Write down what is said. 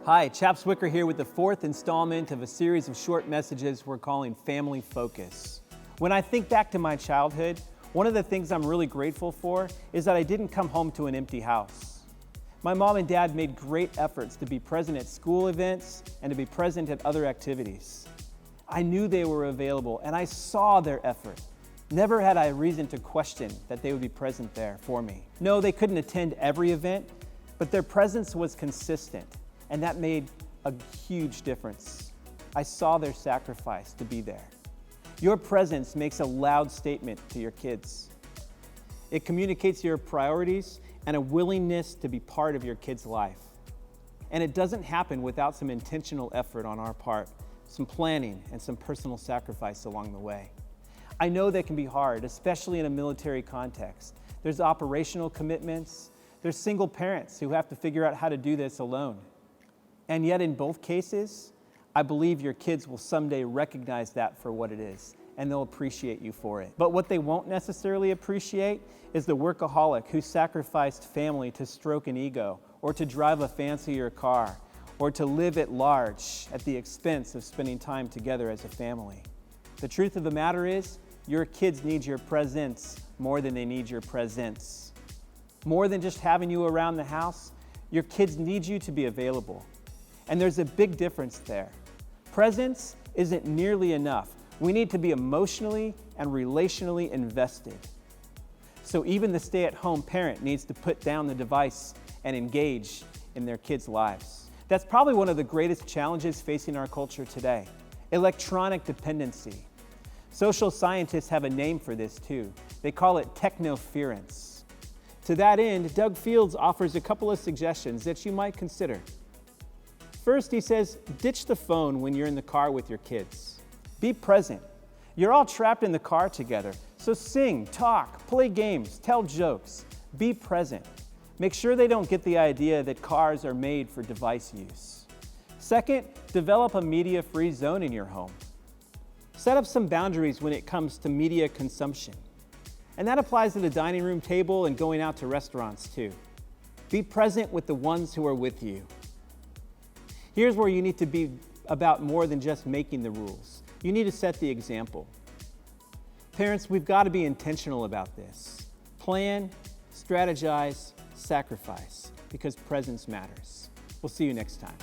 Hi, Chaps Wicker here with the fourth installment of a series of short messages we're calling Family Focus. When I think back to my childhood, one of the things I'm really grateful for is that I didn't come home to an empty house. My mom and dad made great efforts to be present at school events and to be present at other activities. I knew they were available and I saw their effort. Never had I reason to question that they would be present there for me. No, they couldn't attend every event, but their presence was consistent. And that made a huge difference. I saw their sacrifice to be there. Your presence makes a loud statement to your kids. It communicates your priorities and a willingness to be part of your kid's life. And it doesn't happen without some intentional effort on our part, some planning and some personal sacrifice along the way. I know that can be hard, especially in a military context. There's operational commitments. There's single parents who have to figure out how to do this alone. And yet in both cases, I believe your kids will someday recognize that for what it is, and they'll appreciate you for it. But what they won't necessarily appreciate is the workaholic who sacrificed family to stroke an ego, or to drive a fancier car, or to live at large at the expense of spending time together as a family. The truth of the matter is, your kids need your presence more than they need your presence. More than just having you around the house, your kids need you to be available. And there's a big difference there. Presence isn't nearly enough. We need to be emotionally and relationally invested. So even the stay-at-home parent needs to put down the device and engage in their kids' lives. That's probably one of the greatest challenges facing our culture today: electronic dependency. Social scientists have a name for this too. They call it technoference. To that end, Doug Fields offers a couple of suggestions that you might consider. First, he says, ditch the phone when you're in the car with your kids. Be present. You're all trapped in the car together, so sing, talk, play games, tell jokes. Be present. Make sure they don't get the idea that cars are made for device use. Second, develop a media-free zone in your home. Set up some boundaries when it comes to media consumption. And that applies to the dining room table and going out to restaurants too. Be present with the ones who are with you. Here's where you need to be about more than just making the rules. You need to set the example. Parents, we've got to be intentional about this. Plan, strategize, sacrifice, because presence matters. We'll see you next time.